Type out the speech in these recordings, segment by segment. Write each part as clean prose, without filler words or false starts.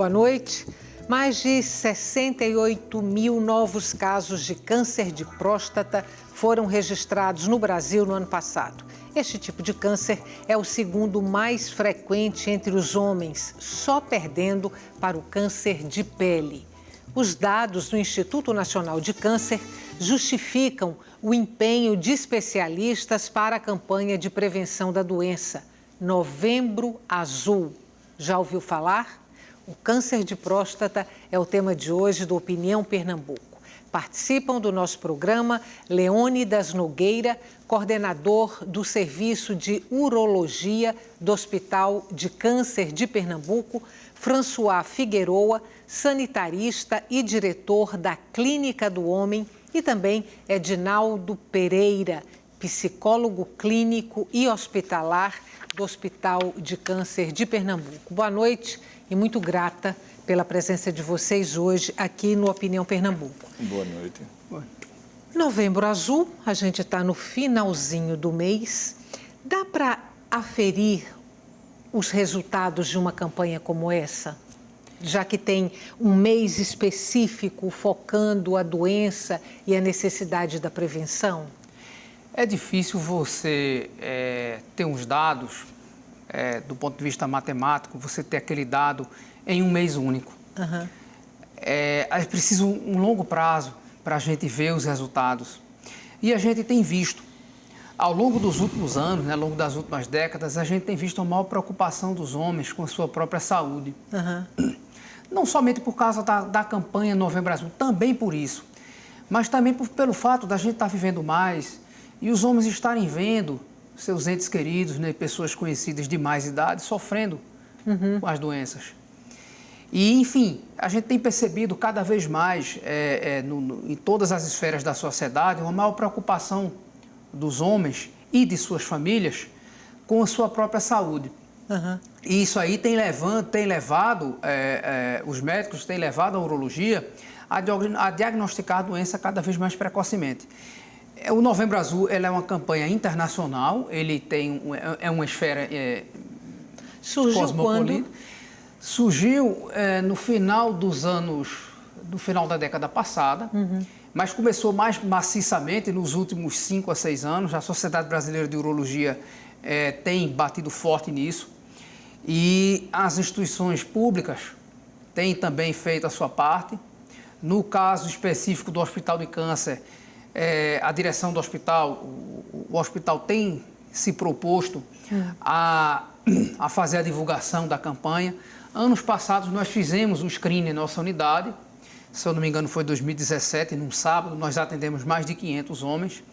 Boa noite. Mais de 68 mil novos casos de câncer de próstata foram registrados no Brasil no ano passado. Este tipo de câncer é o segundo mais frequente entre os homens, só perdendo para o câncer de pele. Os dados do Instituto Nacional de Câncer justificam o empenho de especialistas para a campanha de prevenção da doença, Novembro Azul. Já ouviu falar? O câncer de próstata é o tema de hoje do Opinião Pernambuco. Participam do nosso programa Leônidas Nogueira, coordenador do Serviço de Urologia do Hospital de Câncer de Pernambuco, François Figueroa, sanitarista e diretor da Clínica do Homem, e também Edinaldo Pereira, psicólogo clínico e hospitalar do Hospital de Câncer de Pernambuco. Boa noite e muito grata pela presença de vocês hoje aqui no Opinião Pernambuco. Boa noite. Novembro Azul, a gente está no finalzinho do mês. Dá para aferir os resultados de uma campanha como essa? Já que tem um mês específico focando a doença e a necessidade da prevenção? É difícil você ter uns dados, do ponto de vista matemático, você ter aquele dado em um mês único. Uhum. É preciso um longo prazo para a gente ver os resultados. E a gente tem visto, ao longo dos últimos anos, ao longo das últimas décadas, a gente tem visto a maior preocupação dos homens com a sua própria saúde. Uhum. Não somente por causa da campanha Novembro Azul, também por isso, mas também pelo fato da gente estar vivendo mais e os homens estarem vendo seus entes queridos, né, pessoas conhecidas de mais idade, sofrendo com as doenças. E, enfim, a gente tem percebido cada vez mais, em todas as esferas da sociedade, uma maior preocupação dos homens e de suas famílias com a sua própria saúde. Uhum. E isso aí tem levado, os médicos têm levado a urologia a diagnosticar a doença cada vez mais precocemente. O Novembro Azul é uma campanha internacional, ele tem uma esfera cosmopolita. Surgiu no final da década passada, mas começou mais maciçamente nos últimos 5 a 6 anos. A Sociedade Brasileira de Urologia tem batido forte nisso e as instituições públicas têm também feito a sua parte. No caso específico do Hospital de Câncer, a direção do hospital, o hospital tem se proposto a fazer a divulgação da campanha. Anos passados nós fizemos um screening em nossa unidade, se eu não me engano foi em 2017, num sábado, nós atendemos mais de 500 homens.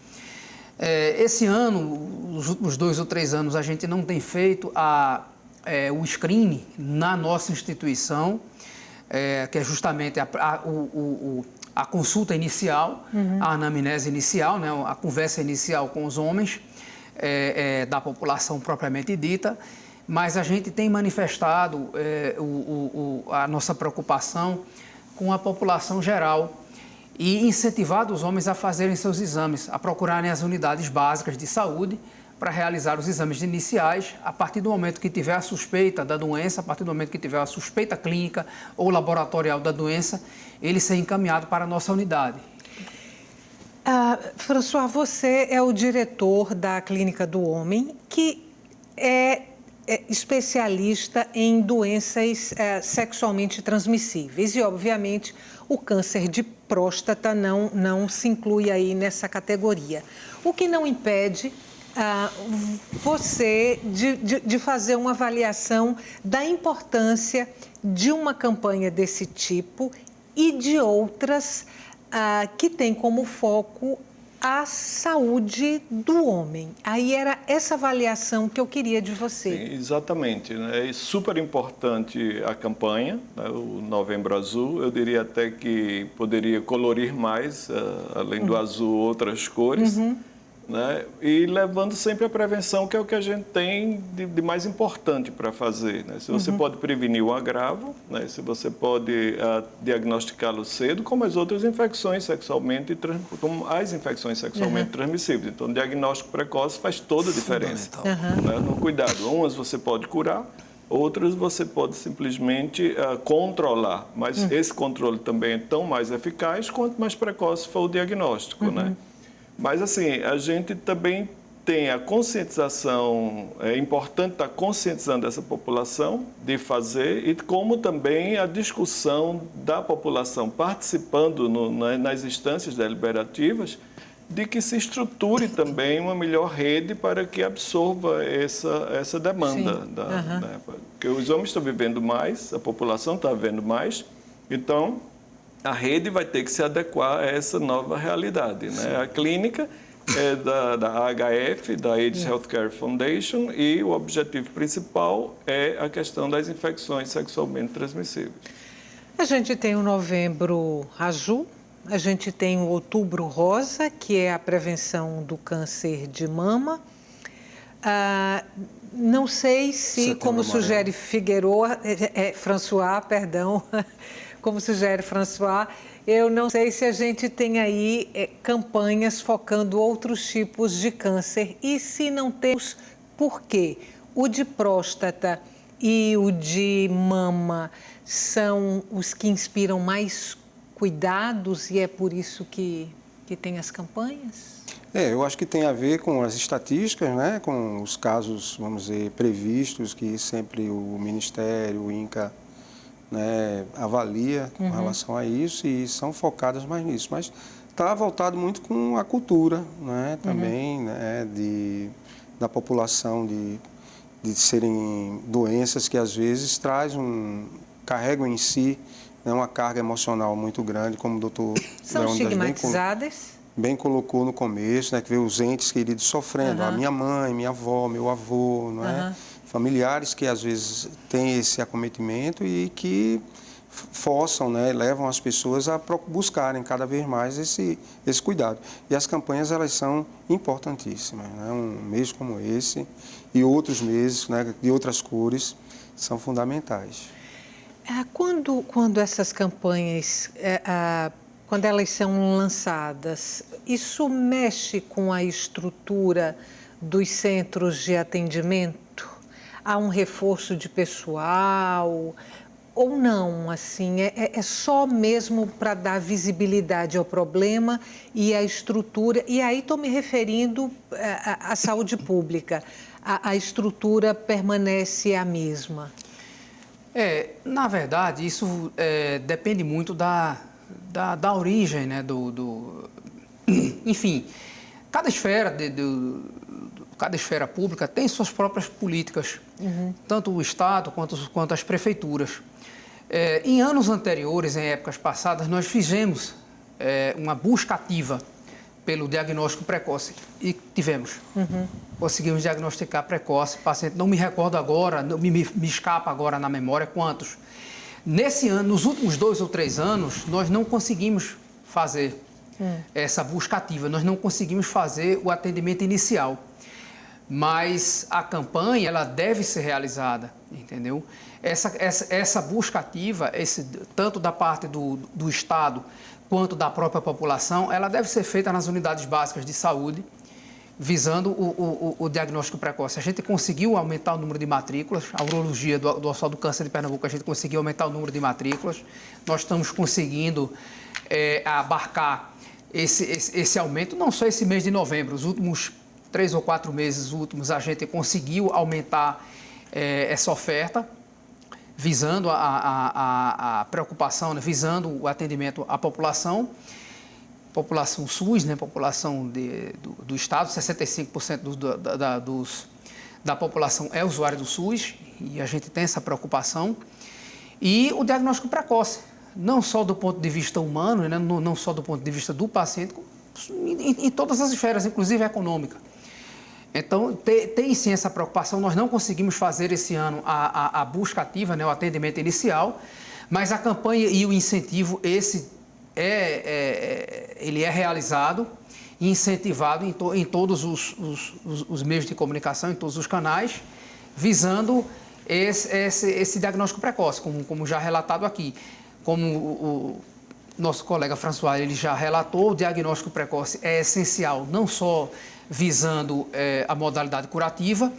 Esse ano, nos últimos 2 ou 3 anos, a gente não tem feito o screening na nossa instituição, que é justamente a consulta inicial, a anamnese inicial, né, a conversa inicial com os homens da população propriamente dita, mas a gente tem manifestado a nossa preocupação com a população geral e incentivado os homens a fazerem seus exames, a procurarem as unidades básicas de saúde para realizar os exames iniciais. A partir do momento que tiver a suspeita da doença, a partir do momento que tiver a suspeita clínica ou laboratorial da doença, ele ser encaminhado para a nossa unidade. François, você é o diretor da Clínica do Homem, que é especialista em doenças sexualmente transmissíveis e, obviamente, o câncer de próstata não se inclui aí nessa categoria. O que não impede você de fazer uma avaliação da importância de uma campanha desse tipo e de outras que tem como foco a saúde do homem. Aí era essa avaliação que eu queria de você. Sim, exatamente. É super importante a campanha, né, o Novembro Azul. Eu diria até que poderia colorir mais, além do azul, outras cores. Né? E levando sempre a prevenção, que é o que a gente tem de mais importante para fazer. Né? Se você pode prevenir o agravo, né? Se você pode diagnosticá-lo cedo, como as outras infecções sexualmente, como as infecções sexualmente transmissíveis. Então, o diagnóstico precoce faz toda a diferença. Né? No cuidado, umas você pode curar, Outras você pode simplesmente controlar, mas esse controle também é tão mais eficaz quanto mais precoce for o diagnóstico, né? Mas assim, a gente também tem a conscientização, é importante estar conscientizando essa população de fazer, e como também a discussão da população participando nas instâncias deliberativas, de que se estruture também uma melhor rede para que absorva essa demanda. Né? Porque os homens estão vivendo mais, a população está vivendo mais, então a rede vai ter que se adequar a essa nova realidade. Né? A clínica é da HF, da AIDS Healthcare Foundation, e o objetivo principal é a questão das infecções sexualmente transmissíveis. A gente tem o Novembro Azul, a gente tem o Outubro Rosa, que é a prevenção do câncer de mama. Não sei se, como sugere François, perdão, como sugere François, eu não sei se a gente tem aí campanhas focando outros tipos de câncer. E se não temos, por quê? O de próstata e o de mama são os que inspiram mais cuidados e é por isso que tem as campanhas? Eu acho que tem a ver com as estatísticas, né? Com os casos, vamos dizer, previstos, que sempre o Ministério, o INCA, né, avalia com relação a isso, e são focadas mais nisso. Mas está voltado muito com a cultura, né, também, né, da população, de serem doenças que às vezes carregam em si, né, uma carga emocional muito grande, como o doutor São estigmatizadas? Bem colocou no começo, né, que vê os entes queridos sofrendo, a minha mãe, minha avó, meu avô, não é? Familiares que às vezes têm esse acometimento e que forçam, né, levam as pessoas a buscarem cada vez mais esse cuidado. E as campanhas, elas são importantíssimas, né? Um mês como esse e outros meses, né, de outras cores são fundamentais. Quando essas campanhas, quando elas são lançadas, isso mexe com a estrutura dos centros de atendimento? Há um reforço de pessoal ou não? Assim, é só mesmo para dar visibilidade ao problema e à estrutura? E aí estou me referindo à saúde pública. A estrutura permanece a mesma? Na verdade, isso depende muito da origem, né, enfim, cada esfera cada esfera pública tem suas próprias políticas, tanto o Estado quanto as prefeituras. Em anos anteriores, em épocas passadas, nós fizemos uma busca ativa pelo diagnóstico precoce e tivemos. Conseguimos diagnosticar precoce, paciente, não me recordo agora, me escapa agora na memória quantos. Nesse ano, nos últimos 2 ou 3 anos, nós não conseguimos fazer essa busca ativa, nós não conseguimos fazer o atendimento inicial. Mas a campanha, ela deve ser realizada, entendeu? Essa busca ativa, tanto da parte do Estado quanto da própria população, ela deve ser feita nas unidades básicas de saúde, visando o diagnóstico precoce. A gente conseguiu aumentar o número de matrículas, a urologia do Hospital do Câncer de Pernambuco, a gente conseguiu aumentar o número de matrículas, nós estamos conseguindo abarcar esse aumento, não só esse mês de novembro, os últimos 3 ou 4 meses últimos, a gente conseguiu aumentar essa oferta, visando a preocupação, né, visando o atendimento à população SUS, né, população do Estado, 65% da população é usuário do SUS, e a gente tem essa preocupação. E o diagnóstico precoce, não só do ponto de vista humano, né, não só do ponto de vista do paciente, em todas as esferas, inclusive econômica. Então, tem sim essa preocupação. Nós não conseguimos fazer esse ano a busca ativa, né, o atendimento inicial, mas a campanha e o incentivo, ele é realizado e incentivado em todos os meios de comunicação, em todos os canais, visando esse diagnóstico precoce, como já relatado aqui. Como o nosso colega François ele já relatou, o diagnóstico precoce é essencial, não só visando a modalidade curativa,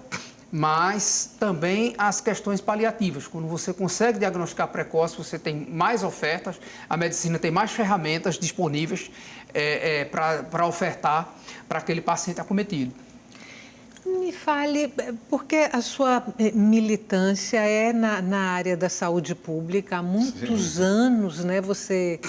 mas também as questões paliativas. Quando você consegue diagnosticar precoce, você tem mais ofertas, a medicina tem mais ferramentas disponíveis para ofertar para aquele paciente acometido. Me fale, porque a sua militância é na área da saúde pública, há muitos anos, né? Você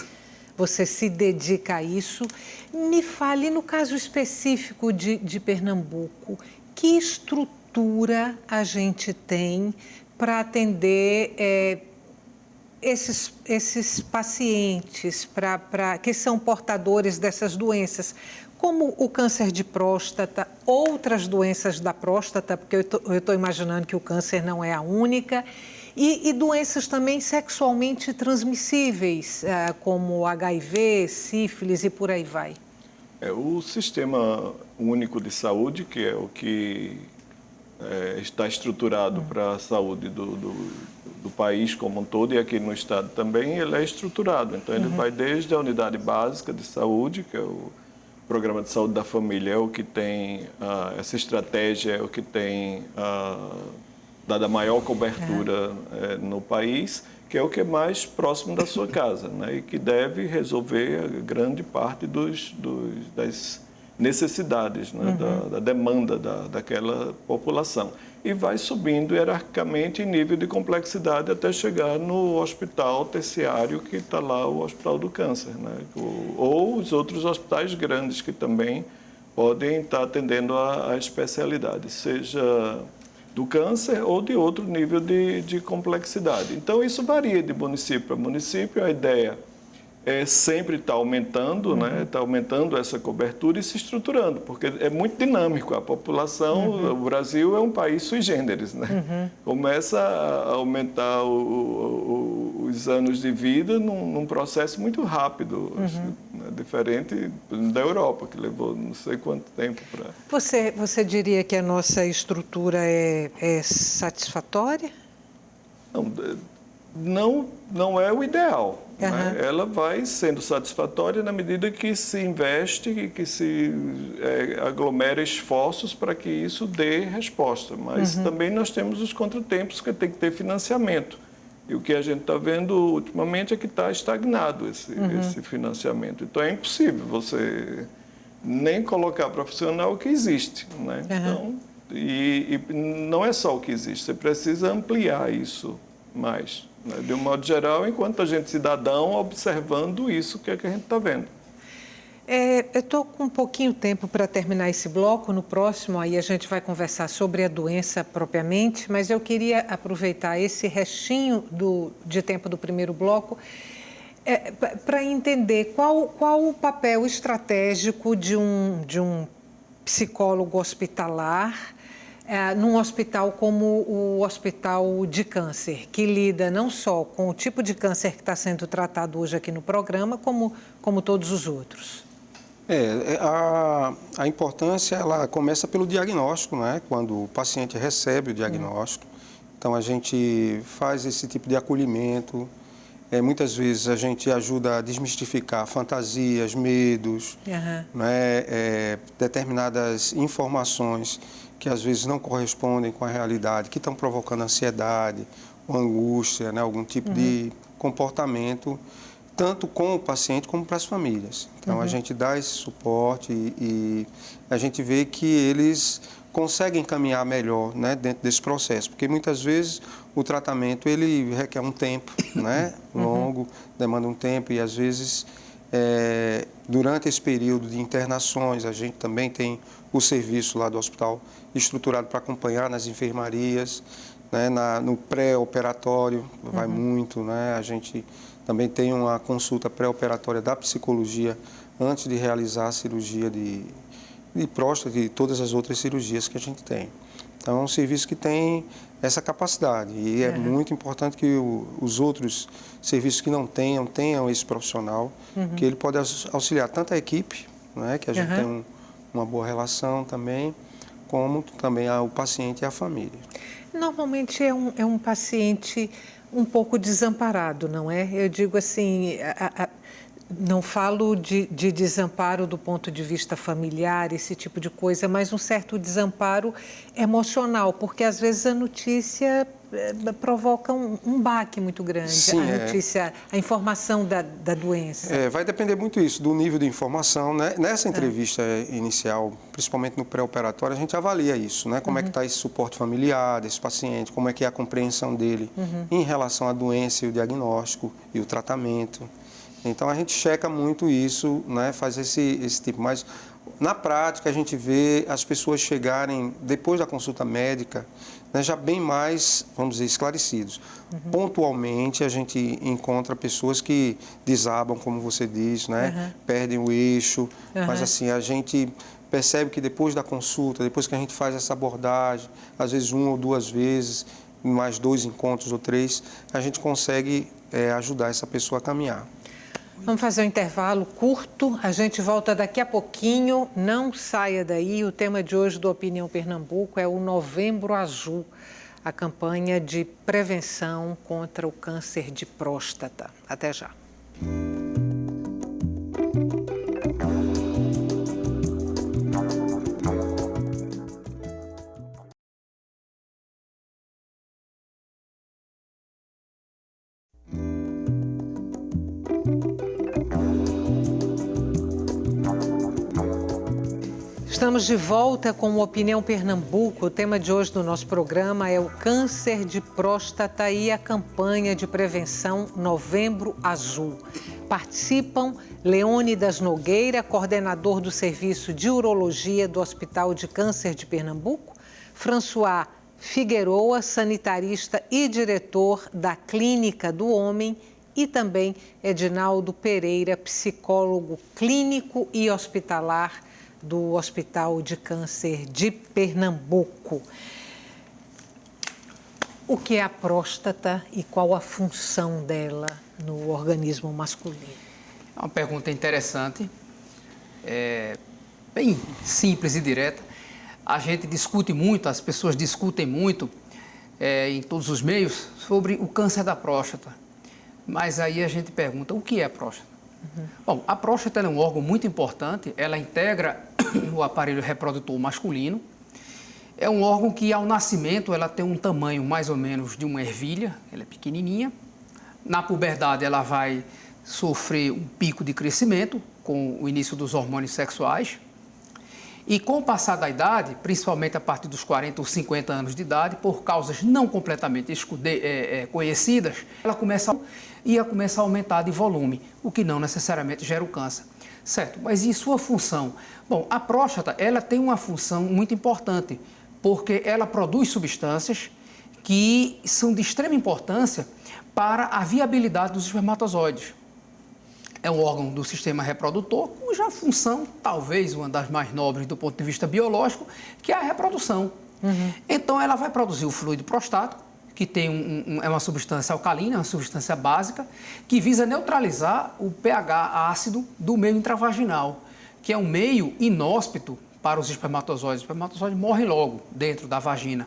se dedica a isso. Me fale, no caso específico de Pernambuco, que estrutura a gente tem para atender esses pacientes que são portadores dessas doenças, como o câncer de próstata, outras doenças da próstata, porque eu estou imaginando que o câncer não é a única, e doenças também sexualmente transmissíveis, como HIV, sífilis e por aí vai. O Sistema Único de Saúde, que é o que está estruturado para a saúde do país como um todo, e aqui no estado também, ele é estruturado. Então, ele vai desde a unidade básica de saúde, que é o Programa de Saúde da Família, é o que tem essa estratégia, é o que tem dado a maior cobertura no país, que é o que é mais próximo da sua casa, né? E que deve resolver grande parte das necessidades, né? Da demanda daquela população. E vai subindo hierarquicamente em nível de complexidade até chegar no hospital terciário, que está lá, o Hospital do Câncer, né? Ou os outros hospitais grandes que também podem estar atendendo a especialidade, seja do câncer ou de outro nível de complexidade. Então, isso varia de município para município. A ideia é sempre estar aumentando, né? Está aumentando essa cobertura e se estruturando, porque é muito dinâmico. A população, o Brasil é um país sui generis, né? Começa a aumentar os anos de vida num processo muito rápido, diferente da Europa, que levou não sei quanto tempo para... Você diria que a nossa estrutura é satisfatória? Não é o ideal. Né? Ela vai sendo satisfatória na medida que se investe e que se aglomera esforços para que isso dê resposta. Mas também nós temos os contratempos, que tem que ter financiamento. E o que a gente está vendo ultimamente é que está estagnado esse financiamento. Então, é impossível você nem colocar profissional que existe. Né? Então, e não é só o que existe, você precisa ampliar isso mais. De um modo geral, enquanto a gente cidadão observando isso, que é que a gente está vendo. Eu estou com um pouquinho tempo para terminar esse bloco. No próximo, aí a gente vai conversar sobre a doença propriamente, mas eu queria aproveitar esse restinho de tempo do primeiro bloco para entender qual o papel estratégico de um psicólogo hospitalar num hospital como o Hospital de Câncer, que lida não só com o tipo de câncer que está sendo tratado hoje aqui no programa, como todos os outros. A importância ela começa pelo diagnóstico, né? Quando o paciente recebe o diagnóstico. Então, a gente faz esse tipo de acolhimento. Muitas vezes a gente ajuda a desmistificar fantasias, medos, né? Determinadas informações que às vezes não correspondem com a realidade, que estão provocando ansiedade ou angústia, né? Algum tipo de comportamento, tanto com o paciente como para as famílias. Então, a gente dá esse suporte e a gente vê que eles conseguem caminhar melhor, né, dentro desse processo, porque muitas vezes o tratamento ele requer um tempo, né, longo, demanda um tempo e às vezes durante esse período de internações a gente também tem o serviço lá do hospital estruturado para acompanhar nas enfermarias, né, no pré-operatório, vai muito, né, a gente também tem uma consulta pré-operatória da psicologia antes de realizar a cirurgia de próstata e todas as outras cirurgias que a gente tem. Então, é um serviço que tem essa capacidade e é muito importante que os outros serviços que não tenham esse profissional, que ele pode auxiliar tanto a equipe, né, que a gente tem uma boa relação também, como também o paciente e a família. Normalmente é um paciente um pouco desamparado, não é? Eu digo assim, Não falo de desamparo do ponto de vista familiar, esse tipo de coisa, mas um certo desamparo emocional, porque às vezes a notícia provoca um baque muito grande. Sim, a notícia, a informação da doença. Vai depender muito isso, do nível de informação, né? Nessa entrevista inicial, principalmente no pré-operatório, a gente avalia isso, né? Como é que está esse suporte familiar desse paciente, como é que é a compreensão dele em relação à doença e o diagnóstico e o tratamento. Então, a gente checa muito isso, né? Faz esse tipo, mas na prática a gente vê as pessoas chegarem, depois da consulta médica, né, já bem mais, vamos dizer, esclarecidos. Pontualmente, a gente encontra pessoas que desabam, como você diz, né? Perdem o eixo, mas assim, a gente percebe que depois da consulta, depois que a gente faz essa abordagem, às vezes 1 ou 2 vezes, mais 2 encontros ou 3, a gente consegue ajudar essa pessoa a caminhar. Vamos fazer um intervalo curto, a gente volta daqui a pouquinho, não saia daí. O tema de hoje do Opinião Pernambuco é o Novembro Azul, a campanha de prevenção contra o câncer de próstata. Até já. Estamos de volta com o Opinião Pernambuco. O tema de hoje do nosso programa é o câncer de próstata e a campanha de prevenção Novembro Azul. Participam Leônidas Nogueira, coordenador do Serviço de Urologia do Hospital de Câncer de Pernambuco, François Figueroa, sanitarista e diretor da Clínica do Homem, e também Edinaldo Pereira, psicólogo clínico e hospitalar do Hospital de Câncer de Pernambuco. O que é a próstata e qual a função dela no organismo masculino? É uma pergunta interessante, bem simples e direta. A gente discute muito, as pessoas discutem muito em todos os meios sobre o câncer da próstata. Mas aí a gente pergunta, o que é a próstata? Bom, a próstata é um órgão muito importante, ela integra o aparelho reprodutor masculino. É um órgão que, ao nascimento, ela tem um tamanho mais ou menos de uma ervilha, ela é pequenininha. Na puberdade, ela vai sofrer um pico de crescimento com o início dos hormônios sexuais. E com o passar da idade, principalmente a partir dos 40 ou 50 anos de idade, por causas não completamente conhecidas, ela começa a aumentar de volume, o que não necessariamente gera o câncer. Certo, mas e sua função? Bom, a próstata, ela tem uma função muito importante, porque ela produz substâncias que são de extrema importância para a viabilidade dos espermatozoides. É um órgão do sistema reprodutor, cuja função, talvez uma das mais nobres do ponto de vista biológico, que é a reprodução. Então, ela vai produzir o fluido prostático, que tem é uma substância alcalina, uma substância básica, que visa neutralizar o pH ácido do meio intravaginal, que é um meio inóspito para os espermatozoides. Os espermatozoides morrem logo dentro da vagina.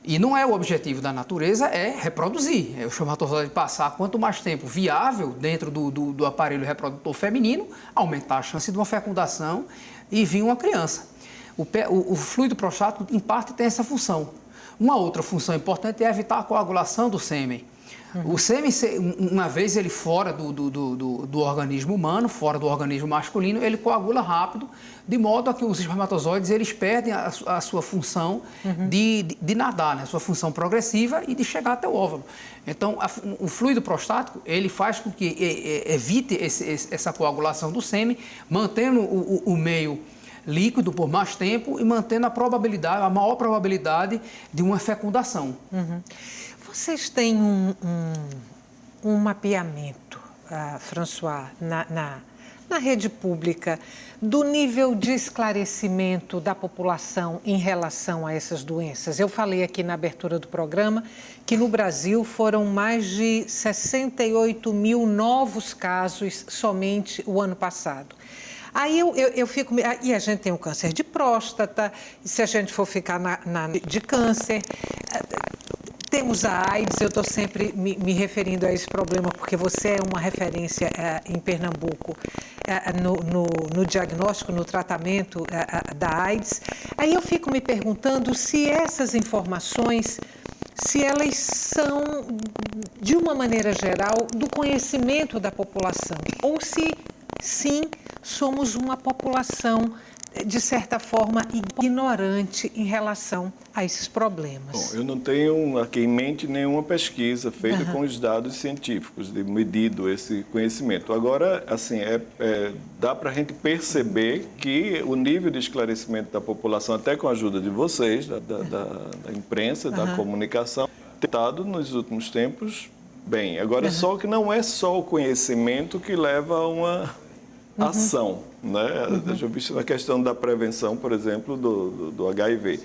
E não é o objetivo da natureza, é reproduzir. É o espermatozoide passar quanto mais tempo viável dentro do aparelho reprodutor feminino, aumentar a chance de uma fecundação e vir uma criança. O fluido prostático, em parte, tem essa função. Uma outra função importante é evitar a coagulação do sêmen. O sêmen, uma vez ele fora do organismo humano, fora do organismo masculino, ele coagula rápido, de modo a que os espermatozoides eles perdem a sua função de nadar, né? A sua função progressiva e de chegar até o óvulo. Então, o fluido prostático ele faz com que evite essa coagulação do sêmen, mantendo o meio líquido por mais tempo e mantendo a maior probabilidade de uma fecundação. Vocês têm um mapeamento, François, na rede pública, do nível de esclarecimento da população em relação a essas doenças? Eu falei aqui na abertura do programa que no Brasil foram mais de 68 mil novos casos somente o ano passado. Aí eu fico... E a gente tem o câncer de próstata, se a gente for ficar de câncer... temos a AIDS, eu estou sempre me referindo a esse problema, porque você é uma referência em Pernambuco no diagnóstico, no tratamento da AIDS. Aí eu fico me perguntando se essas informações, se elas são, de uma maneira geral, do conhecimento da população, ou se, sim, somos uma população, de certa forma, ignorante em relação a esses problemas. Bom, eu não tenho aqui em mente nenhuma pesquisa feita com os dados científicos, de medido esse conhecimento. Agora, assim, dá para a gente perceber que o nível de esclarecimento da população, até com a ajuda de vocês, da imprensa, da comunicação, tem estado nos últimos tempos bem. Agora, só que não é só o conhecimento que leva a uma ação, né? Eu vi isso na questão da prevenção, por exemplo, do HIV.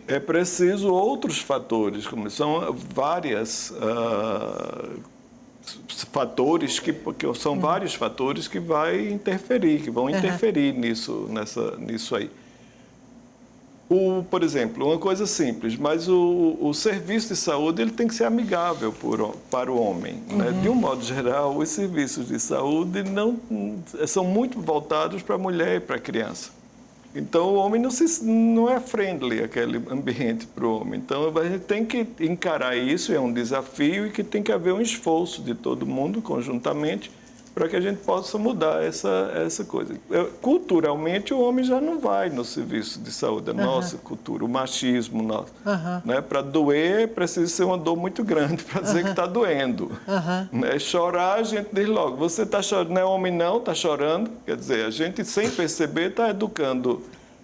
É preciso outros fatores, como são várias fatores são vários fatores que vão interferir nisso aí. Por exemplo, uma coisa simples, mas o serviço de saúde ele tem que ser amigável para o homem. Né? De um modo geral, os serviços de saúde são muito voltados para a mulher e para a criança. Então, o homem não é friendly, aquele ambiente para o homem. Então, a gente tem que encarar isso, é um desafio e que tem que haver um esforço de todo mundo, conjuntamente, para que a gente possa mudar essa coisa. Culturalmente, o homem já não vai no serviço de saúde, a nossa cultura, o machismo nosso. Né? Para doer, precisa ser uma dor muito grande para dizer que está doendo. Né? Chorar, a gente diz logo, você está chorando, não é homem não, está chorando. Quer dizer, a gente, sem perceber, está educando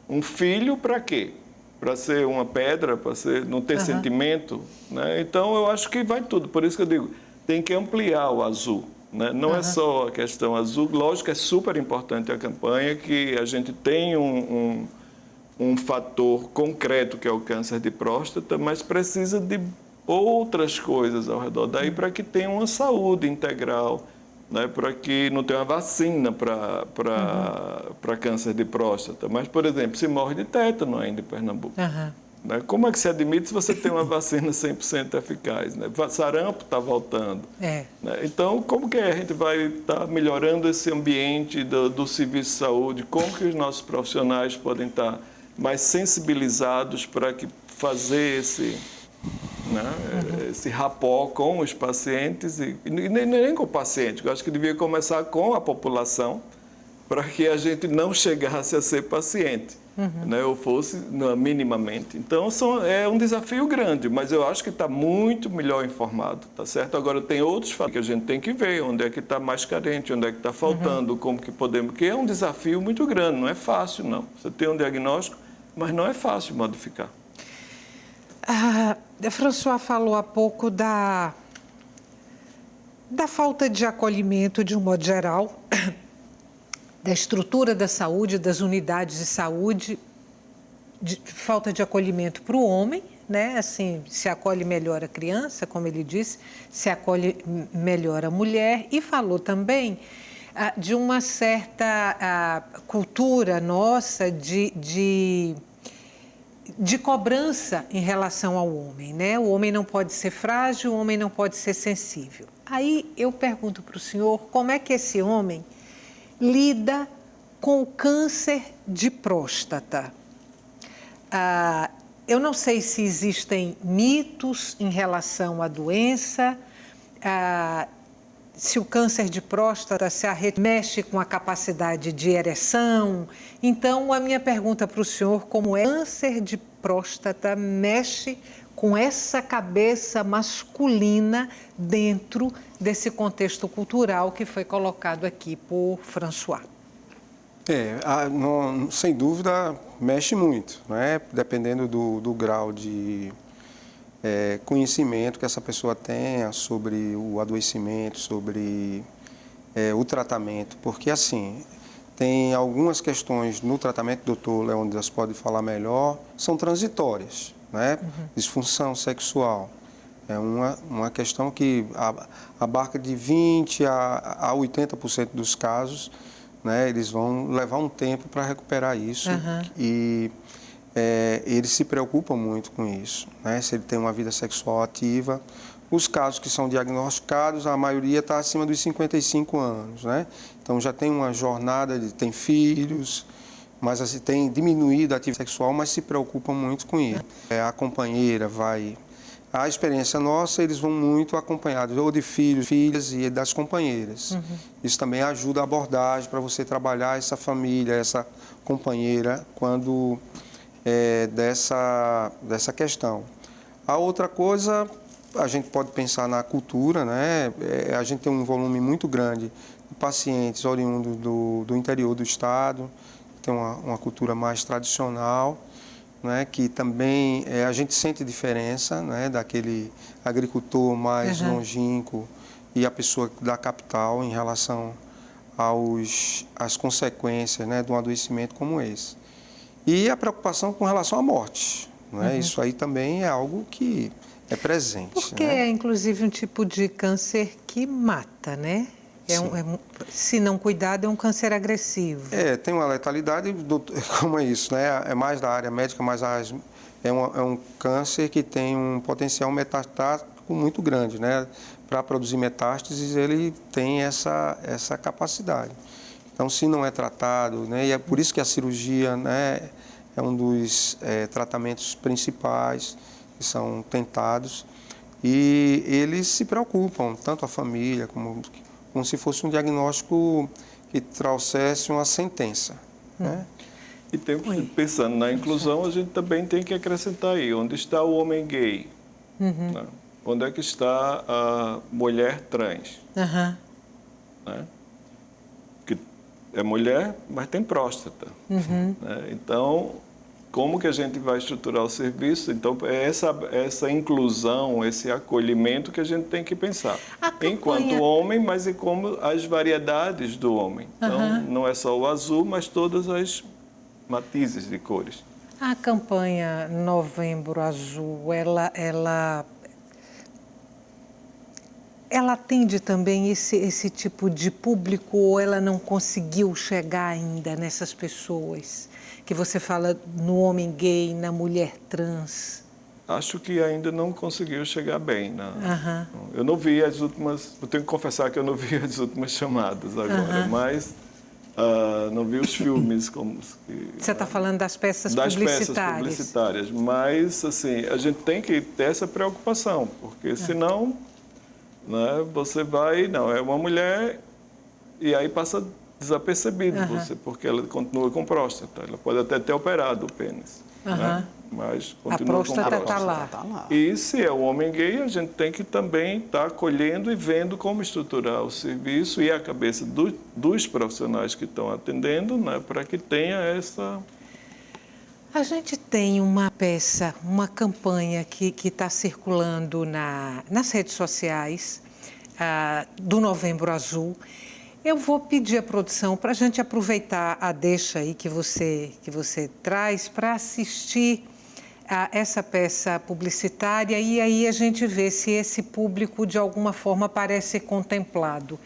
um filho para quê? Para ser uma pedra, para não ter sentimento. Né? Então, eu acho que vai tudo. Por isso que eu digo, tem que ampliar o azul. Né? Não é só a questão azul, lógico que é super importante a campanha, que a gente tem um fator concreto que é o câncer de próstata, mas precisa de outras coisas ao redor daí para que tenha uma saúde integral, né? Para que não tenha uma vacina para câncer de próstata. Mas, por exemplo, se morre de tétano ainda em Pernambuco. Né? Como é que se admite se você tem uma vacina 100% eficaz? Né? Sarampo está voltando. Né? Então, como que a gente vai estar melhorando esse ambiente do serviço de saúde? Como que os nossos profissionais podem estar mais sensibilizados para fazer esse rapport com os pacientes? E nem com o paciente, eu acho que devia começar com a população para que a gente não chegasse a ser paciente. Né, ou fosse minimamente. Então, é um desafio grande, mas eu acho que está muito melhor informado, tá certo? Agora, tem outros fatores que a gente tem que ver, onde é que está mais carente, onde é que está faltando, como que podemos... Porque é um desafio muito grande, não é fácil, não. Você tem um diagnóstico, mas não é fácil modificar. François falou há pouco da falta de acolhimento, de um modo geral, da estrutura da saúde, das unidades de saúde, falta de acolhimento para o homem, né? Assim, se acolhe melhor a criança, como ele disse, se acolhe melhor a mulher, e falou também de uma certa cultura nossa de cobrança em relação ao homem, né? O homem não pode ser frágil, o homem não pode ser sensível. Aí eu pergunto para o senhor, como é que esse homem lida com o câncer de próstata? Eu não sei se existem mitos em relação à doença, se o câncer de próstata mexe com a capacidade de ereção. Então, a minha pergunta para o senhor, como é que o câncer de próstata mexe com essa cabeça masculina dentro desse contexto cultural que foi colocado aqui por François? Sem dúvida, mexe muito, né? Dependendo do grau de conhecimento que essa pessoa tenha sobre o adoecimento, sobre o tratamento, porque assim, tem algumas questões no tratamento, doutor Leônidas pode falar melhor, são transitórias, né? Disfunção sexual é uma questão que abarca de 20% a 80% dos casos, né? Eles vão levar um tempo para recuperar isso e eles se preocupam muito com isso, né? Se ele tem uma vida sexual ativa. Os casos que são diagnosticados, a maioria está acima dos 55 anos, né? Então já tem uma jornada, tem filhos, mas assim, tem diminuído a atividade sexual, mas se preocupam muito com isso. A companheira vai... A experiência nossa, eles vão muito acompanhados, ou de filhos, filhas e das companheiras. Isso também ajuda a abordagem para você trabalhar essa família, essa companheira, quando dessa questão. A outra coisa... A gente pode pensar na cultura, né? A gente tem um volume muito grande de pacientes oriundos do interior do estado, tem uma cultura mais tradicional, né? Que também a gente sente diferença, né? Daquele agricultor mais longínquo e a pessoa da capital em relação às consequências, né? De um adoecimento como esse. E a preocupação com relação à morte, né? Isso aí também é algo que é presente. Porque né? é, inclusive, um tipo de câncer que mata, né? Se não cuidado, é um câncer agressivo. Tem uma letalidade, como é isso, né? É mais da área médica, mas é um câncer que tem um potencial metastático muito grande, né? Para produzir metástases, ele tem essa capacidade. Então, se não é tratado, né? E é por isso que a cirurgia, né? É um dos tratamentos principais que são tentados, e eles se preocupam, tanto a família, como se fosse um diagnóstico que trouxesse uma sentença. Né? E pensando na inclusão, a gente também tem que acrescentar aí, onde está o homem gay? Né? Onde é que está a mulher trans? Né? Que é mulher, mas tem próstata. Né? Então, como que a gente vai estruturar o serviço? Então, é essa inclusão, esse acolhimento que a gente tem que pensar. Enquanto homem, mas e como as variedades do homem. Então, não é só o azul, mas todas as matizes de cores. A campanha Novembro Azul, ela atende também esse tipo de público, ou ela não conseguiu chegar ainda nessas pessoas? Que você fala no homem gay, na mulher trans. Acho que ainda não conseguiu chegar bem. Eu não vi as últimas... Eu tenho que confessar que eu não vi as últimas chamadas agora, mas não vi os filmes. Você está falando das peças publicitárias. Das peças publicitárias. Mas, assim, a gente tem que ter essa preocupação, porque senão, né, você vai... Não, é uma mulher e aí passa desapercebido, porque ela continua com próstata. Ela pode até ter operado o pênis, né? Mas continua com próstata. Está lá. E se é um homem gay, a gente tem que também estar acolhendo e vendo como estruturar o serviço e a cabeça dos profissionais que estão atendendo, né, para que tenha essa... A gente tem uma peça, uma campanha que está circulando nas redes sociais do Novembro Azul. Eu vou pedir à produção para a gente aproveitar a deixa aí que você traz para assistir a essa peça publicitária, e aí a gente vê se esse público de alguma forma parece contemplado.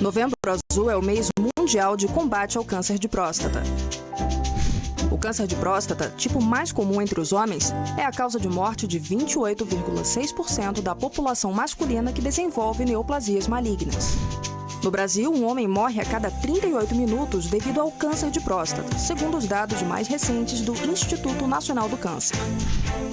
Novembro Azul é o mês mundial de combate ao câncer de próstata. O câncer de próstata, tipo mais comum entre os homens, é a causa de morte de 28,6% da população masculina que desenvolve neoplasias malignas. No Brasil, um homem morre a cada 38 minutos devido ao câncer de próstata, segundo os dados mais recentes do Instituto Nacional do Câncer.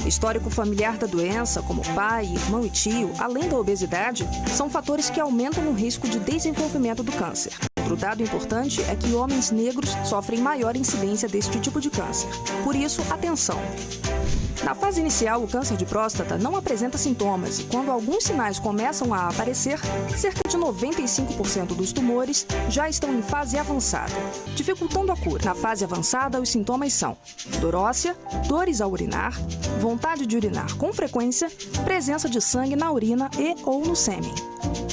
Histórico familiar da doença, como pai, irmão e tio, além da obesidade, são fatores que aumentam o risco de desenvolvimento do câncer. Outro dado importante é que homens negros sofrem maior incidência deste tipo de câncer. Por isso, atenção! Na fase inicial, o câncer de próstata não apresenta sintomas e, quando alguns sinais começam a aparecer, cerca de 95% dos tumores já estão em fase avançada, dificultando a cura. Na fase avançada, os sintomas são dor óssea, dores ao urinar, vontade de urinar com frequência, presença de sangue na urina e ou no sêmen.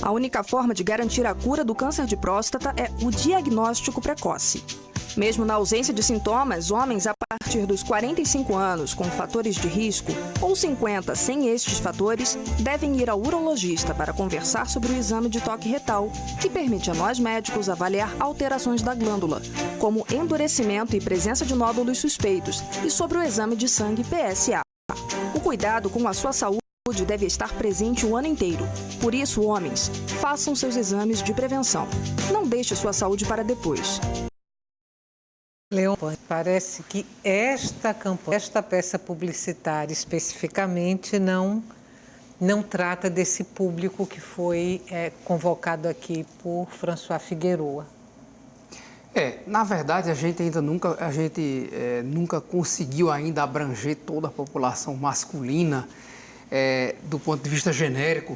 A única forma de garantir a cura do câncer de próstata é o diagnóstico precoce. Mesmo na ausência de sintomas, homens a partir dos 45 anos com fatores de risco ou 50 sem estes fatores devem ir ao urologista para conversar sobre o exame de toque retal, que permite a nós médicos avaliar alterações da glândula, como endurecimento e presença de nódulos suspeitos, e sobre o exame de sangue PSA. O cuidado com a sua saúde deve estar presente o ano inteiro. Por isso, homens, façam seus exames de prevenção. Não deixe sua saúde para depois. Leon, parece que esta peça publicitária especificamente não trata desse público que foi convocado aqui por François Figueroa. Na verdade, a gente nunca conseguiu ainda abranger toda a população masculina do ponto de vista genérico,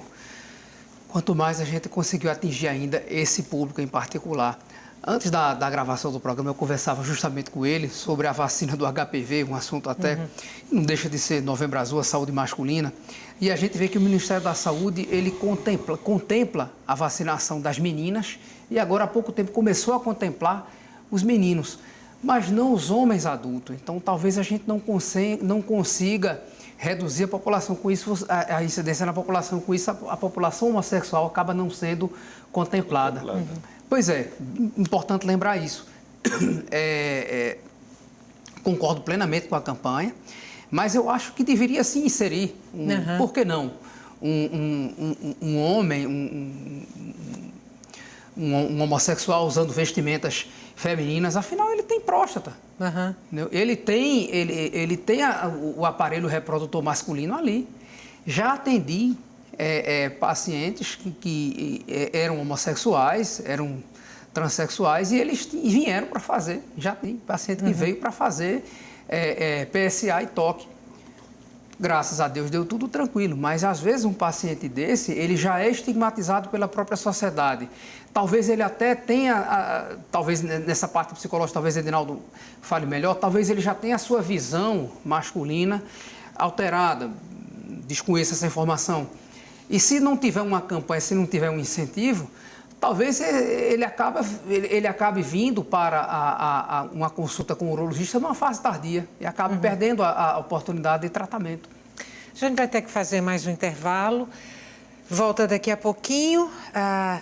quanto mais a gente conseguiu atingir ainda esse público em particular. Antes da gravação do programa, eu conversava justamente com ele sobre a vacina do HPV, um assunto até não deixa de ser Novembro Azul, a saúde masculina. E a gente vê que o Ministério da Saúde, ele contempla a vacinação das meninas e agora há pouco tempo começou a contemplar os meninos, mas não os homens adultos. Então, talvez a gente não consiga reduzir a população com isso, a incidência na população com isso, a população homossexual acaba não sendo contemplada. Pois é, importante lembrar isso. Concordo plenamente com a campanha, mas eu acho que deveria se inserir, por que não, um homem, um homossexual usando vestimentas femininas, afinal ele tem próstata. Ele tem o aparelho reprodutor masculino ali. Já atendi pacientes que eram homossexuais, eram transexuais e eles vieram para fazer. Já tem paciente que veio para fazer PSA e toque. Graças a Deus deu tudo tranquilo, mas às vezes um paciente desse, ele já é estigmatizado pela própria sociedade. Talvez ele até tenha, talvez nessa parte psicológica, talvez Edinaldo fale melhor, talvez ele já tenha a sua visão masculina alterada. Desconheço essa informação. E se não tiver uma campanha, se não tiver um incentivo, talvez ele acabe vindo para uma consulta com o urologista numa fase tardia e acabe perdendo a oportunidade de tratamento. A gente vai ter que fazer mais um intervalo. Volta daqui a pouquinho.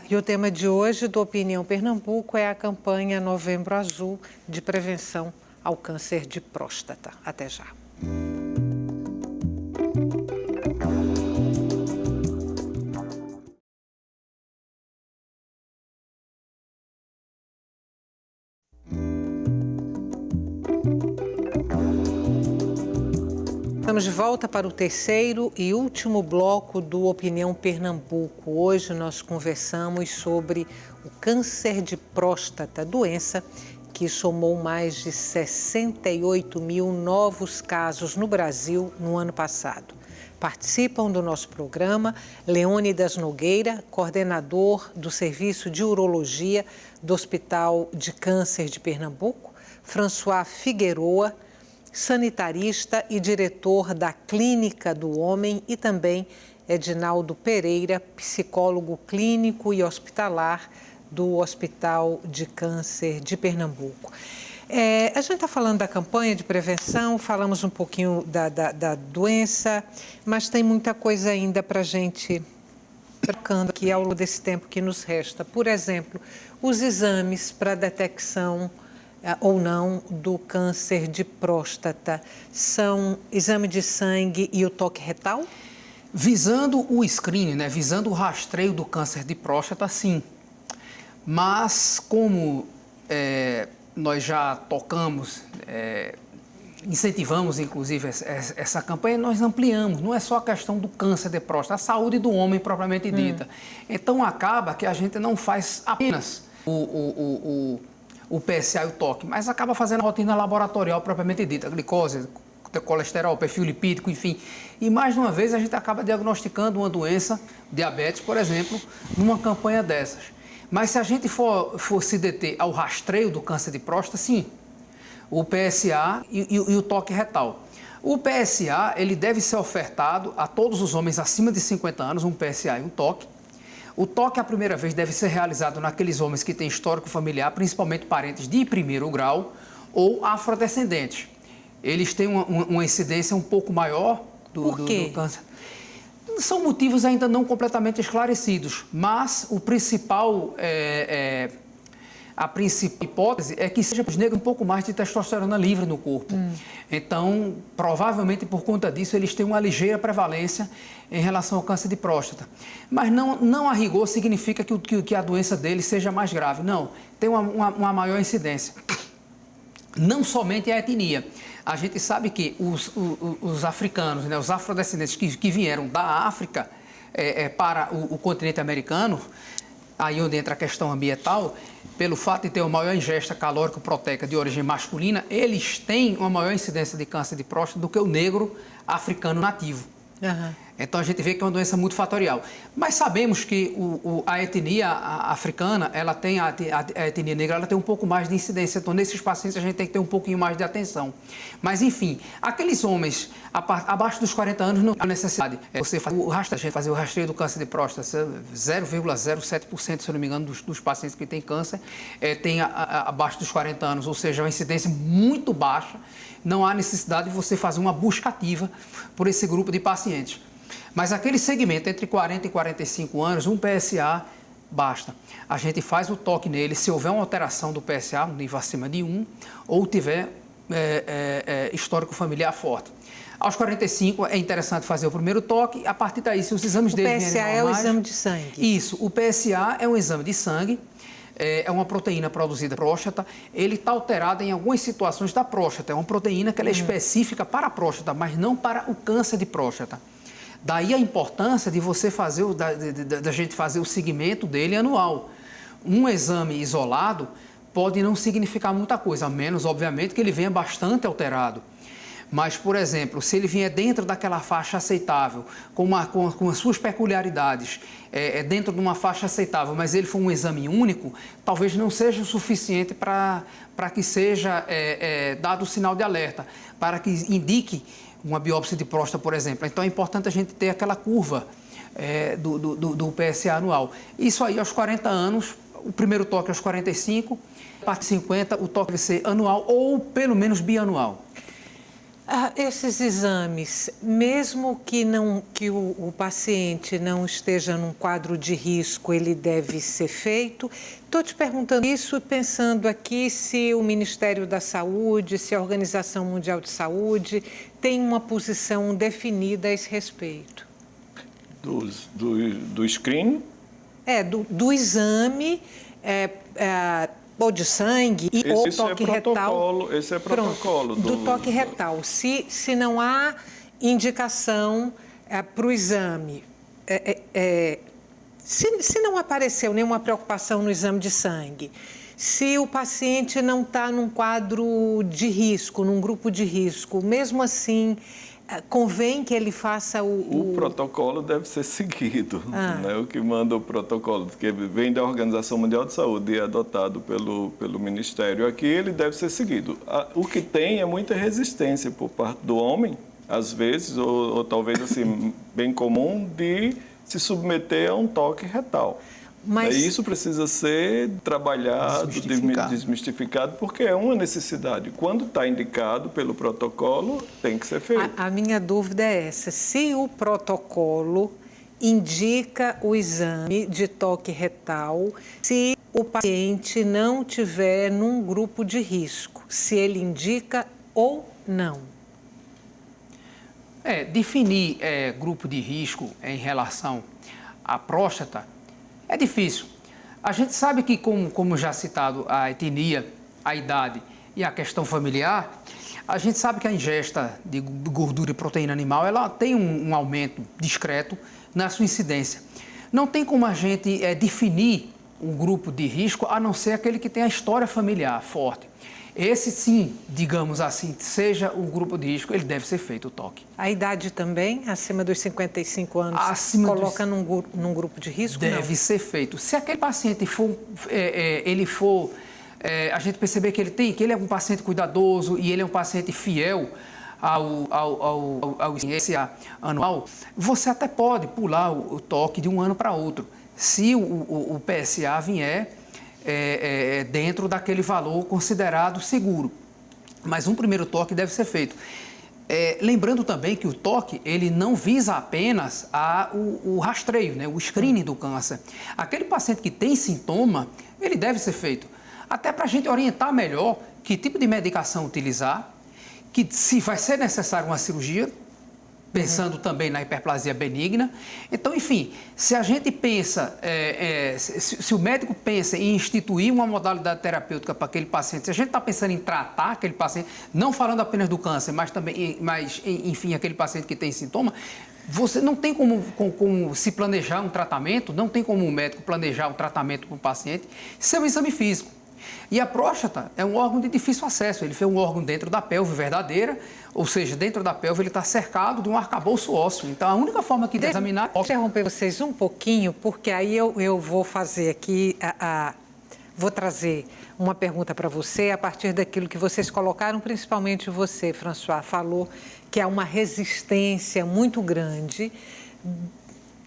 E o tema de hoje do Opinião Pernambuco é a campanha Novembro Azul de prevenção ao câncer de próstata. Até já. Estamos de volta para o terceiro e último bloco do Opinião Pernambuco. Hoje nós conversamos sobre o câncer de próstata, doença que somou mais de 68 mil novos casos no Brasil no ano passado. Participam do nosso programa Leônidas Nogueira, coordenador do Serviço de Urologia do Hospital de Câncer de Pernambuco, François Figueroa, sanitarista e diretor da Clínica do Homem, e também Edinaldo Pereira, psicólogo clínico e hospitalar do Hospital de Câncer de Pernambuco. A gente está falando da campanha de prevenção, falamos um pouquinho da doença, mas tem muita coisa ainda para a gente trocando aqui ao longo desse tempo que nos resta. Por exemplo, os exames para detecção ou não do câncer de próstata são exame de sangue e o toque retal? Visando o screening, visando o rastreio do câncer de próstata, sim. Mas como nós já tocamos, incentivamos inclusive essa campanha, nós ampliamos. Não é só a questão do câncer de próstata, a saúde do homem propriamente dita. Então acaba que a gente não faz apenas o PSA e o toque, mas acaba fazendo a rotina laboratorial propriamente dita, glicose, colesterol, perfil lipídico, enfim. E mais uma vez a gente acaba diagnosticando uma doença, diabetes, por exemplo, numa campanha dessas. Mas se a gente for se deter ao rastreio do câncer de próstata, sim, o PSA e o toque retal. O PSA, ele deve ser ofertado a todos os homens acima de 50 anos, um PSA e um toque. O toque à primeira vez deve ser realizado naqueles homens que têm histórico familiar, principalmente parentes de primeiro grau ou afrodescendentes. Eles têm uma incidência um pouco maior do câncer. São motivos ainda não completamente esclarecidos, mas o principal, a principal hipótese é que seja os negros um pouco mais de testosterona livre no corpo. Então, provavelmente por conta disso, eles têm uma ligeira prevalência em relação ao câncer de próstata. Mas não a rigor significa que a doença deles seja mais grave. Não, tem uma maior incidência. Não somente a etnia. A gente sabe que os africanos, né, os afrodescendentes que vieram da África para o continente americano, aí onde entra a questão ambiental, pelo fato de ter uma maior ingesta calórico-proteica de origem masculina, eles têm uma maior incidência de câncer de próstata do que o negro africano nativo. Uhum. Então a gente vê que é uma doença multifatorial. Mas sabemos que a etnia africana, ela tem a etnia negra, ela tem um pouco mais de incidência. Então nesses pacientes a gente tem que ter um pouquinho mais de atenção. Mas enfim, aqueles homens abaixo dos 40 anos não há necessidade. Você fazer o rastreio do câncer de próstata, 0,07%, se eu não me engano, dos pacientes que têm câncer, tem abaixo dos 40 anos, ou seja, uma incidência muito baixa. Não há necessidade de você fazer uma busca ativa por esse grupo de pacientes. Mas aquele segmento entre 40 e 45 anos, um PSA basta. A gente faz o toque nele, se houver uma alteração do PSA, um nível acima de 1, ou tiver histórico familiar forte. Aos 45 é interessante fazer o primeiro toque, a partir daí, se os exames dele vierem normais... O PSA é o exame de sangue? Isso, o PSA é um exame de sangue, é uma proteína produzida na próstata, ele está alterado em algumas situações da próstata, é uma proteína que ela é específica para a próstata, mas não para o câncer de próstata. Daí a importância de você fazer, da gente fazer o segmento dele anual. Um exame isolado pode não significar muita coisa, a menos, obviamente, que ele venha bastante alterado. Mas, por exemplo, se ele vier dentro daquela faixa aceitável, com as suas peculiaridades, dentro de uma faixa aceitável, mas ele for um exame único, talvez não seja o suficiente para que seja dado o sinal de alerta, para que indique uma biópsia de próstata, por exemplo. Então, é importante a gente ter aquela curva do PSA anual. Isso aí, aos 40 anos, o primeiro toque aos 45, a partir de 50, o toque deve ser anual ou, pelo menos, bianual. Esses exames, mesmo que o paciente não esteja num quadro de risco, ele deve ser feito? Estou te perguntando isso pensando aqui se o Ministério da Saúde, se a Organização Mundial de Saúde tem uma posição definida a esse respeito. Do screening? Do exame... ou de sangue ou toque retal. Esse é protocolo. Do toque retal. Se não há indicação para o exame, se não apareceu nenhuma preocupação no exame de sangue, se o paciente não está num quadro de risco, num grupo de risco, mesmo assim, convém que ele faça O protocolo deve ser seguido, né? O que manda o protocolo, que vem da Organização Mundial de Saúde e é adotado pelo Ministério aqui, ele deve ser seguido. O que tem é muita resistência por parte do homem, às vezes, ou talvez assim, bem comum, de se submeter a um toque retal. Mas isso precisa ser trabalhado, desmistificado, porque é uma necessidade. Quando está indicado pelo protocolo, tem que ser feito. A minha dúvida é essa: se o protocolo indica o exame de toque retal, se o paciente não tiver num grupo de risco, se ele indica ou não. Definir grupo de risco em relação à próstata é difícil. A gente sabe que, como já citado, a etnia, a idade e a questão familiar, a gente sabe que a ingesta de gordura e proteína animal ela tem um aumento discreto na sua incidência. Não tem como a gente definir um grupo de risco, a não ser aquele que tem a história familiar forte. Esse sim, digamos assim, seja um grupo de risco, ele deve ser feito o toque. A idade também, acima dos 55 anos, coloca num grupo de risco? Deve ser feito. Se aquele paciente for, a gente perceber que ele é um paciente cuidadoso e ele é um paciente fiel ao PSA anual, você até pode pular o toque de um ano para outro. se o PSA vier dentro daquele valor considerado seguro. Mas um primeiro toque deve ser feito. Lembrando também que o toque, ele não visa apenas o rastreio, né, o screening do câncer. Aquele paciente que tem sintoma, ele deve ser feito. Até para a gente orientar melhor que tipo de medicação utilizar, que se vai ser necessário uma cirurgia, pensando também na hiperplasia benigna. Então, enfim, se a gente pensa, se o médico pensa em instituir uma modalidade terapêutica para aquele paciente, se a gente está pensando em tratar aquele paciente, não falando apenas do câncer, mas também, enfim, aquele paciente que tem sintoma, você não tem como se planejar um tratamento, não tem como um médico planejar um tratamento para o paciente sem um exame físico. E a próstata é um órgão de difícil acesso, ele foi um órgão dentro da pelve verdadeira, ou seja, dentro da pelve ele está cercado de um arcabouço ósseo. Então, a única forma que de examinar... Vou interromper vocês um pouquinho, porque aí eu vou fazer aqui, vou trazer uma pergunta para você a partir daquilo que vocês colocaram, principalmente você, François, falou que há uma resistência muito grande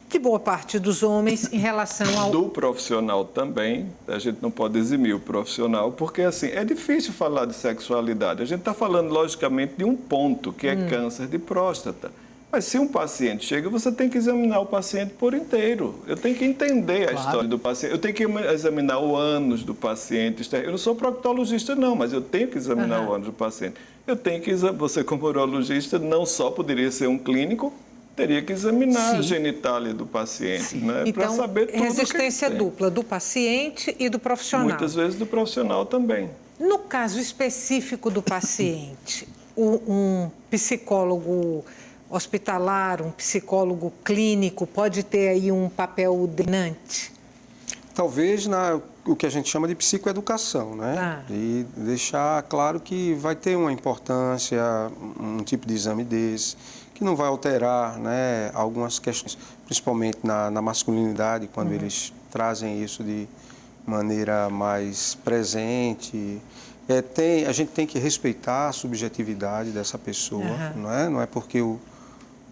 de boa parte dos homens em relação ao... Do profissional também, a gente não pode eximir o profissional, porque assim, é difícil falar de sexualidade. A gente está falando, logicamente, de um ponto, que é câncer de próstata. Mas se um paciente chega, você tem que examinar o paciente por inteiro. Eu tenho que entender a história do paciente. Eu tenho que examinar o ânus do paciente. Eu não sou proctologista, não, mas eu tenho que examinar o ânus do paciente. Eu tenho que examinar. Você, como urologista, não só poderia ser um clínico, teria que examinar a genitália do paciente, né? Então, para saber tudo resistência o que dupla do paciente e do profissional. Muitas vezes do profissional também. No caso específico do paciente, um psicólogo hospitalar, um psicólogo clínico pode ter aí um papel determinante? Talvez o que a gente chama de psicoeducação, né? E deixar claro que vai ter uma importância, um tipo de exame desse, que não vai alterar, né, algumas questões, principalmente na masculinidade, quando eles trazem isso de maneira mais presente. A gente tem que respeitar a subjetividade dessa pessoa, não é porque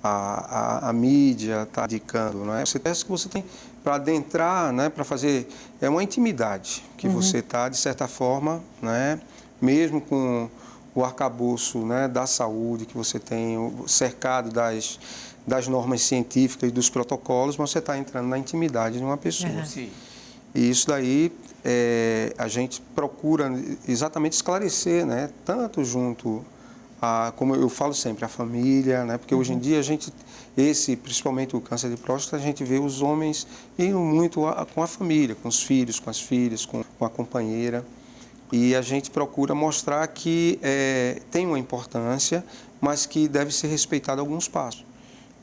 a mídia está indicando, não é? Você testa que você tem para adentrar, né, para fazer, é uma intimidade que você está, de certa forma, né, mesmo com o arcabouço, né, da saúde que você tem, cercado das normas científicas e dos protocolos, mas você está entrando na intimidade de uma pessoa. Sim. E isso daí a gente procura exatamente esclarecer, né, tanto junto como eu falo sempre, a família, né, porque hoje em dia principalmente o câncer de próstata, a gente vê os homens indo muito com a família, com os filhos, com as filhas, com a companheira. E a gente procura mostrar que tem uma importância, mas que deve ser respeitado alguns passos,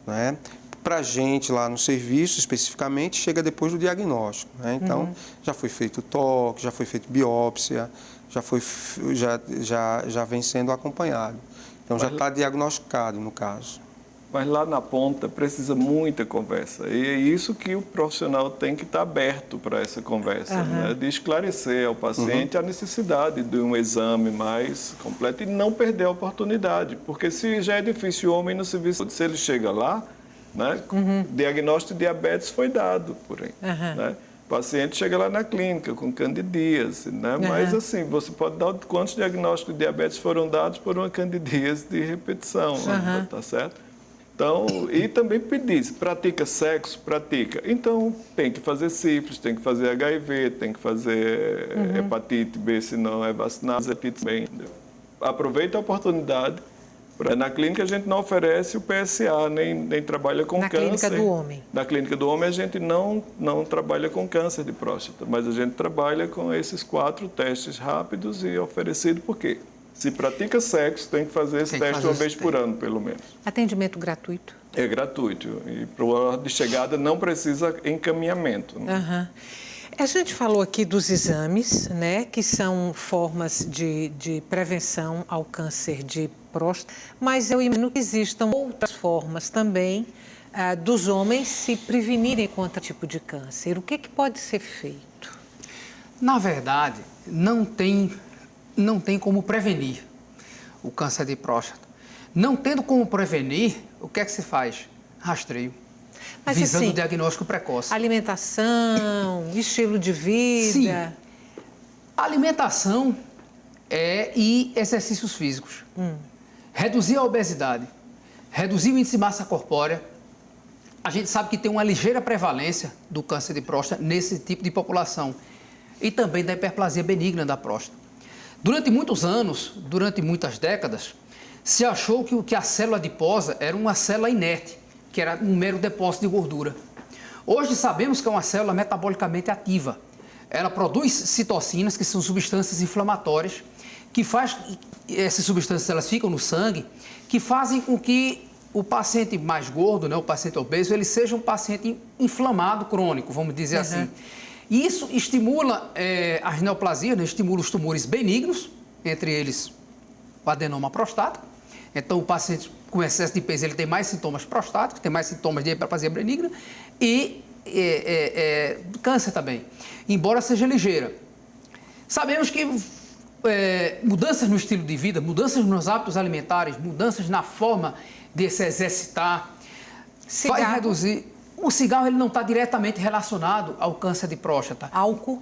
né? Para a gente, lá no serviço, especificamente, chega depois do diagnóstico, né? Então, já foi feito toque, já foi feito biópsia, já vem sendo acompanhado. Então, já está diagnosticado, no caso. Mas lá na ponta precisa muita conversa. E é isso que o profissional tem que estar aberto para essa conversa, né? De esclarecer ao paciente a necessidade de um exame mais completo e não perder a oportunidade. Porque se já é difícil o homem no serviço, se ele chega lá, né, diagnóstico de diabetes foi dado por aí. Né? O paciente chega lá na clínica com candidíase, né? Mas assim, você pode dar quantos diagnósticos de diabetes foram dados por uma candidíase de repetição, tá certo? Então, e também pedir, se pratica sexo, pratica. Então, tem que fazer sífilis, tem que fazer HIV, tem que fazer hepatite B, se não é vacinado, hepatite B. Aproveita a oportunidade. Na clínica a gente não oferece o PSA, nem trabalha com câncer. Na clínica do homem? Na clínica do homem a gente não trabalha com câncer de próstata, mas a gente trabalha com esses 4 testes rápidos e oferecido por quê? Se pratica sexo, tem que fazer esse teste uma vez por ano, pelo menos. Atendimento gratuito? É gratuito. E para o hora de chegada não precisa encaminhamento. Né? A gente falou aqui dos exames, né, que são formas de prevenção ao câncer de próstata, mas eu imagino que existam outras formas também dos homens se prevenirem contra esse tipo de câncer. O que pode ser feito? Na verdade, não tem como prevenir o câncer de próstata. Não tendo como prevenir, o que é que se faz? Rastreio. Mas, visando assim, o diagnóstico precoce. Alimentação, estilo de vida. Sim. Alimentação e exercícios físicos. Reduzir a obesidade, reduzir o índice de massa corpórea. A gente sabe que tem uma ligeira prevalência do câncer de próstata nesse tipo de população e também da hiperplasia benigna da próstata. Durante muitos anos, durante muitas décadas, se achou que a célula adiposa era uma célula inerte, que era um mero depósito de gordura. Hoje sabemos que é uma célula metabolicamente ativa. Ela produz citocinas, que são substâncias inflamatórias, que faz, essas substâncias elas ficam no sangue, que fazem com que o paciente mais gordo, né, o paciente obeso, ele seja um paciente inflamado crônico, vamos dizer assim. E isso estimula as neoplasias, né, estimula os tumores benignos, entre eles o adenoma prostático. Então, o paciente com excesso de peso ele tem mais sintomas prostáticos, tem mais sintomas de hiperplasia benigna e câncer também, embora seja ligeira. Sabemos que mudanças no estilo de vida, mudanças nos hábitos alimentares, mudanças na forma de se exercitar, vai reduzir. O cigarro ele não está diretamente relacionado ao câncer de próstata. Álcool?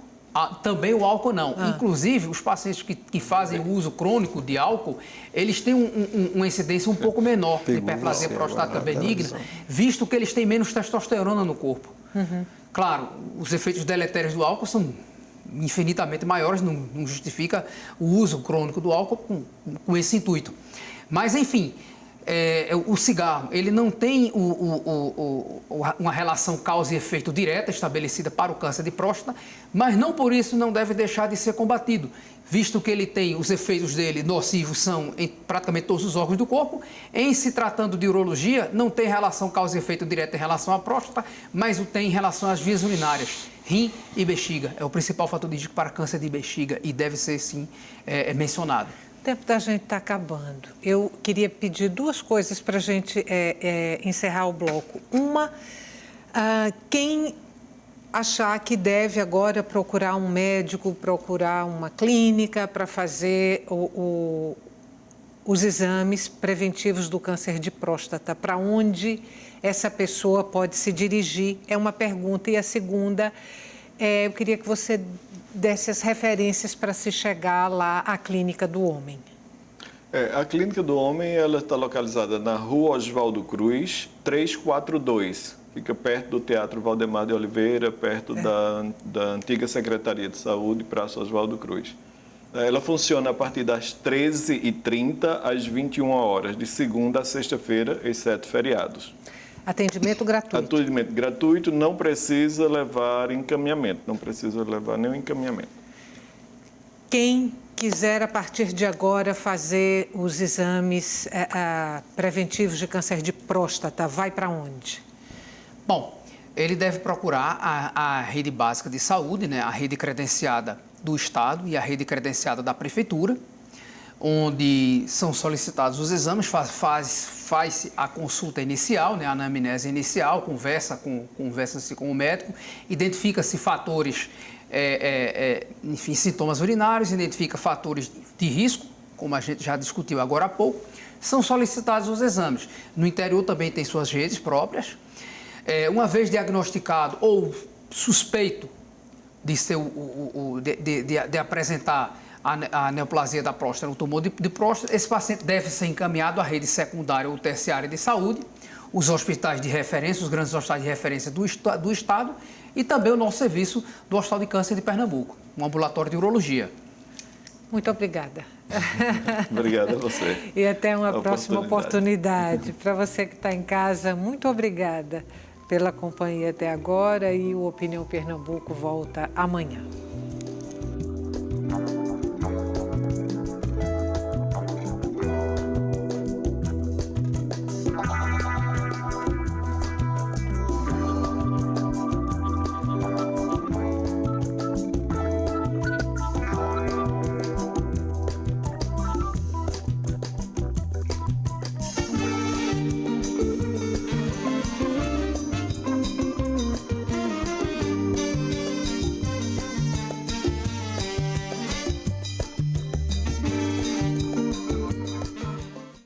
Também o álcool não. Inclusive, os pacientes que fazem o uso crônico de álcool, eles têm uma incidência um pouco menor de hiperplasia prostática benigna, visto que eles têm menos testosterona no corpo. Claro, os efeitos deletérios do álcool são infinitamente maiores, não justifica o uso crônico do álcool com esse intuito. Mas, enfim, o cigarro, ele não tem uma relação causa e efeito direta estabelecida para o câncer de próstata, mas não por isso não deve deixar de ser combatido, visto que ele tem, os efeitos dele nocivos são em praticamente todos os órgãos do corpo. Em se tratando de urologia, não tem relação causa e efeito direta em relação à próstata, mas o tem em relação às vias urinárias, rim e bexiga. É o principal fator de risco para câncer de bexiga e deve ser, sim, mencionado. O tempo da gente está acabando. Eu queria pedir duas coisas para a gente encerrar o bloco. Uma, quem achar que deve agora procurar um médico, procurar uma clínica para fazer os exames preventivos do câncer de próstata, para onde essa pessoa pode se dirigir? É uma pergunta. E a segunda, eu queria que você desse as referências para se chegar lá à Clínica do Homem. A Clínica do Homem ela está localizada na Rua Oswaldo Cruz, 342. Fica perto do Teatro Valdemar de Oliveira, perto da antiga Secretaria de Saúde, Praça Oswaldo Cruz. Ela funciona a partir das 13h30 às 21 horas, de segunda a sexta-feira, exceto feriados. Atendimento gratuito. Atendimento gratuito, não precisa levar encaminhamento, não precisa levar nenhum encaminhamento. Quem quiser, a partir de agora, fazer os exames preventivos de câncer de próstata, vai para onde? Bom, ele deve procurar a rede básica de saúde, né, a rede credenciada do Estado e a rede credenciada da Prefeitura, onde são solicitados os exames, faz-se a consulta inicial, né, a anamnese inicial, conversa-se com o médico, identifica-se fatores, enfim, sintomas urinários, identifica fatores de risco, como a gente já discutiu agora há pouco, são solicitados os exames. No interior também tem suas redes próprias. Uma vez diagnosticado ou suspeito de ser de apresentar a neoplasia da próstata, o tumor de próstata, esse paciente deve ser encaminhado à rede secundária ou terciária de saúde, os hospitais de referência, os grandes hospitais de referência do Estado e também o nosso serviço do Hospital de Câncer de Pernambuco, um ambulatório de urologia. Muito obrigada. Obrigado a você. E até uma próxima oportunidade. Para você que está em casa, muito obrigada pela companhia até agora e o Opinião Pernambuco volta amanhã.